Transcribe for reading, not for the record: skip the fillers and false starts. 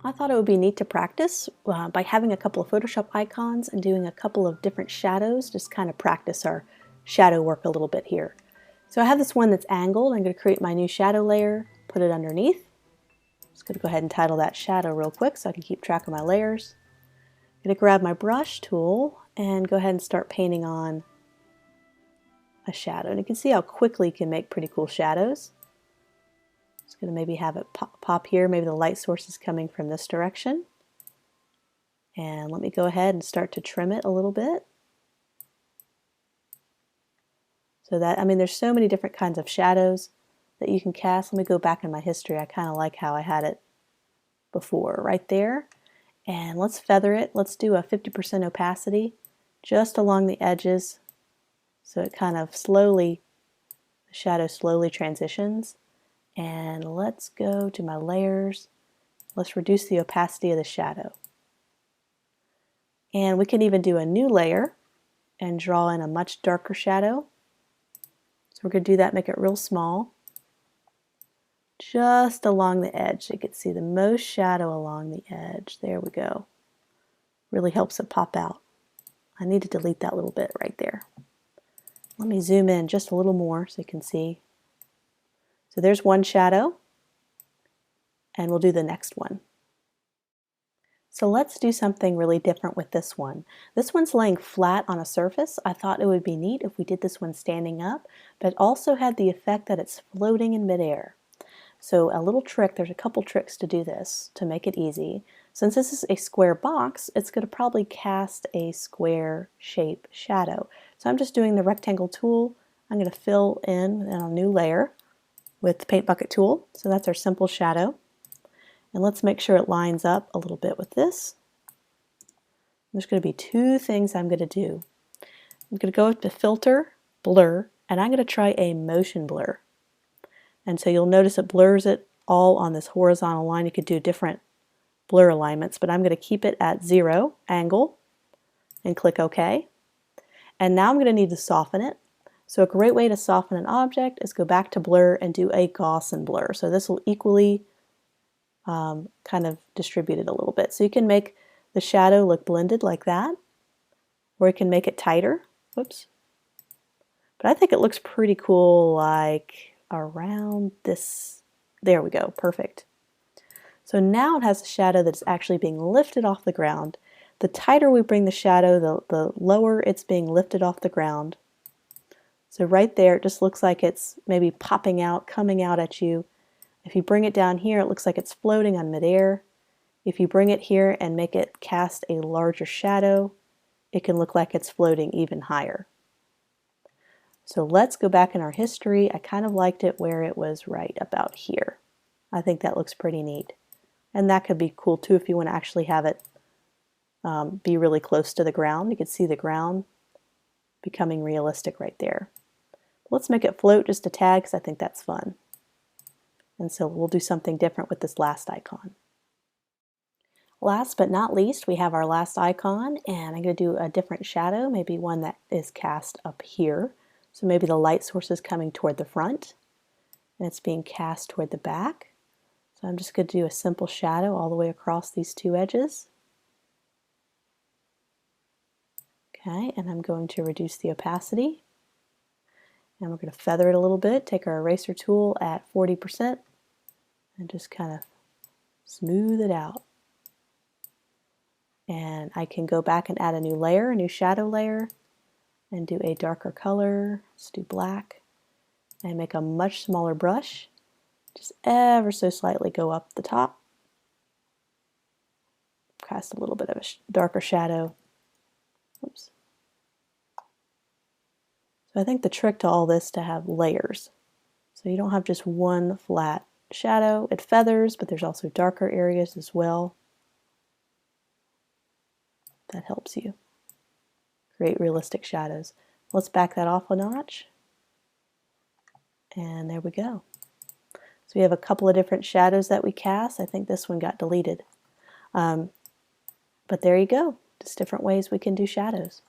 I thought it would be neat to practice by having a couple of Photoshop icons and doing a couple of different shadows, just kind of practice our shadow work a little bit here. So I have this one that's angled. I'm going to create my new shadow layer, put it underneath. Just going to go ahead and title that shadow real quick so I can keep track of my layers. I'm going to grab my brush tool and go ahead and start painting on a shadow. And you can see how quickly you can make pretty cool shadows. Just going to maybe have it pop here. Maybe the light source is coming from this direction. And let me go ahead and start to trim it a little bit. So that, there's so many different kinds of shadows that you can cast. Let me go back in my history. I kind of like how I had it before, right there. And let's feather it. Let's do a 50% opacity just along the edges so it kind of slowly, the shadow slowly transitions. And let's go to my layers. Let's reduce the opacity of the shadow. And we can even do a new layer and draw in a much darker shadow. So we're going to do that, make it real small. Just along the edge. You can see the most shadow along the edge. There we go. Really helps it pop out. I need to delete that little bit right there. Let me zoom in just a little more so you can see. So there's one shadow, and we'll do the next one. So let's do something really different with this one. This one's laying flat on a surface. I thought it would be neat if we did this one standing up, but it also had the effect that it's floating in midair. So a little trick, there's a couple tricks to do this to make it easy. Since this is a square box, it's going to probably cast a square shape shadow. So I'm just doing the rectangle tool. I'm going to fill in a new layer with the paint bucket tool. So that's our simple shadow. And let's make sure it lines up a little bit with this. There's going to be two things I'm going to do. I'm going to go to Filter, Blur, and I'm going to try a motion blur. And so you'll notice it blurs it all on this horizontal line. You could do different blur alignments, but I'm going to keep it at 0 angle and click OK. And now I'm going to need to soften it. So a great way to soften an object is go back to blur and do a Gaussian blur. So this will equally kind of distribute it a little bit. So you can make the shadow look blended like that, or you can make it tighter. Whoops. But I think it looks pretty cool like around this. There we go. Perfect. So now it has a shadow that's actually being lifted off the ground. The tighter we bring the shadow, the lower it's being lifted off the ground. So right there, it just looks like it's maybe popping out, coming out at you. If you bring it down here, it looks like it's floating on midair. If you bring it here and make it cast a larger shadow, it can look like it's floating even higher. So let's go back in our history. I kind of liked it where it was right about here. I think that looks pretty neat. And that could be cool too if you want to actually have it be really close to the ground. You can see the ground becoming realistic right there. Let's make it float just a tad because I think that's fun. And so we'll do something different with this last icon. Last but not least, we have our last icon, and I'm going to do a different shadow, maybe one that is cast up here. So maybe the light source is coming toward the front, and it's being cast toward the back. So I'm just going to do a simple shadow all the way across these two edges. Okay, and I'm going to reduce the opacity. And we're going to feather it a little bit, take our eraser tool at 40%, and just kind of smooth it out. And I can go back and add a new layer, a new shadow layer, and do a darker color. Let's do black, and make a much smaller brush. Just ever so slightly go up the top. Cast a little bit of a darker shadow. Oops. So I think the trick to all this is to have layers. So you don't have just one flat shadow. It feathers, but there's also darker areas as well. That helps you create realistic shadows. Let's back that off a notch. And there we go. So we have a couple of different shadows that we cast. I think this one got deleted. But there you go. Just different ways we can do shadows.